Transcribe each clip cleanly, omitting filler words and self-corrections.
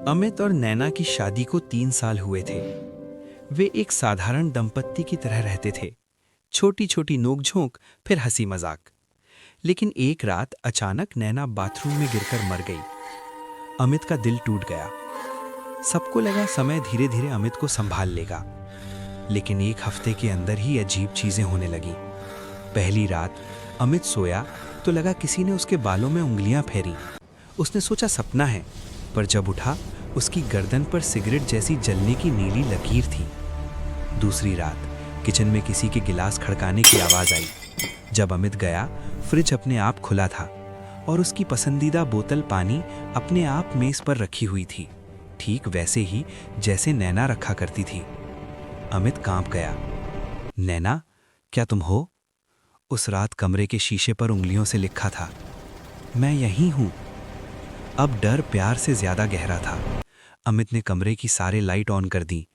अमित और नैना की शादी को 3 साल हुए थे। वे एक साधारण दंपत्ति की तरह रहते थे। छोटी छोटी नोकझोंक, फिर हंसी मजाक। लेकिन एक रात अचानक नैना बाथरूम में गिरकर मर गई। अमित का दिल टूट गया। सबको लगा समय धीरे धीरे अमित को संभाल लेगा। लेकिन एक हफ्ते के अंदर ही अजीब चीजें होने लगी। पहली रात अमित सोया तो लगा किसी ने उसके बालों में उंगलियां फेरी। उसने सोचा सपना है, पर जब उठा उसकी गर्दन पर सिगरेट जैसी जलने की नीली लकीर थी। दूसरी रात किचन में किसी के गिलास खड़काने की आवाज आई। जब अमित गया, फ्रिज अपने आप खुला था और उसकी पसंदीदा बोतल पानी अपने आप मेज पर रखी हुई थी, ठीक वैसे ही जैसे नैना रखा करती थी। अमित कांप गया। नैना, क्या तुम हो? उस रात कमरे के शीशे पर उंगलियों से लिखा था, मैं यहीं हूं। अब डर प्यार से ज्यादा गहरा था। अमित ने कमरे की सारे लाइट ऑन कर दी,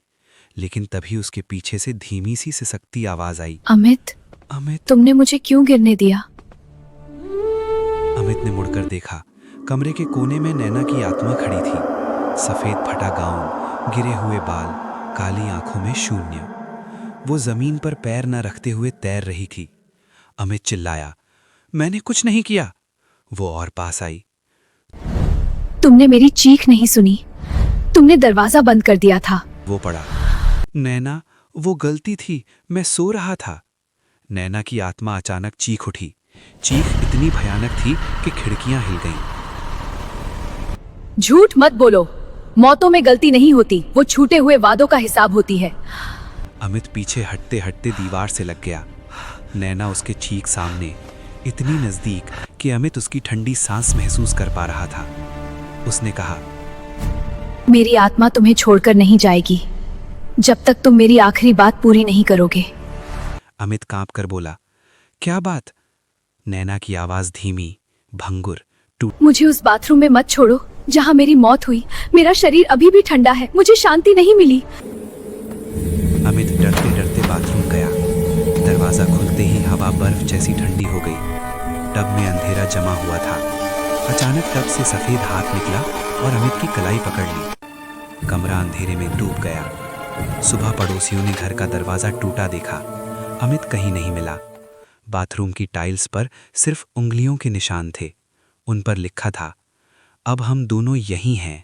लेकिन तभी उसके पीछे से धीमी सी सिसकती आवाज आई। अमित, अमित। तुमने मुझे क्यों गिरने दिया? अमित ने मुड़कर देखा। कमरे के कोने में नैना की आत्मा खड़ी थी। सफेद फटा गाउन, गिरे हुए बाल, काली आंखों में शून्य। वो जमीन पर पैर न रखते हुए तैर रही थी। अमित चिल्लाया, मैंने कुछ नहीं किया। वो और पास आई। तुमने मेरी चीख नहीं सुनी। तुमने दरवाजा बंद कर दिया था। वो पड़ा। नैना, वो गलती थी, मैं सो रहा था। नैना की आत्मा अचानक चीख उठी। चीख इतनी भयानक थी कि खिड़कियां हिल गईं। झूठ मत बोलो। मौतों में गलती नहीं होती, वो छूटे हुए वादों का हिसाब होती है। अमित पीछे हटते हटते दीवार से लग गया। नैना उसके ठीक सामने, इतनी नजदीक कि अमित उसकी ठंडी सांस महसूस कर पा रहा था। उसने कहा, मेरी आत्मा तुम्हें छोड़कर नहीं जाएगी जब तक तुम मेरी आखिरी बात पूरी नहीं करोगे। अमित कांप कर बोला, क्या बात? नैना की आवाज धीमी, भंगुर, टूट। मुझे उस बाथरूम में मत छोड़ो जहां मेरी मौत हुई। मेरा शरीर अभी भी ठंडा है, मुझे शांति नहीं मिली। अमित डरते डरते बाथरूम गया। दरवाजा खुलते ही हवा बर्फ जैसी ठंडी हो गई। टब में अंधेरा जमा हुआ था। अचानक टब से सफेद हाथ निकला और अमित की कलाई पकड़ ली। कमरा अंधेरे में डूब गया। सुबह पड़ोसियों ने घर का दरवाजा टूटा देखा। अमित कहीं नहीं मिला। बाथरूम की टाइल्स पर सिर्फ उंगलियों के निशान थे। उन पर लिखा था, अब हम दोनों यहीं हैं।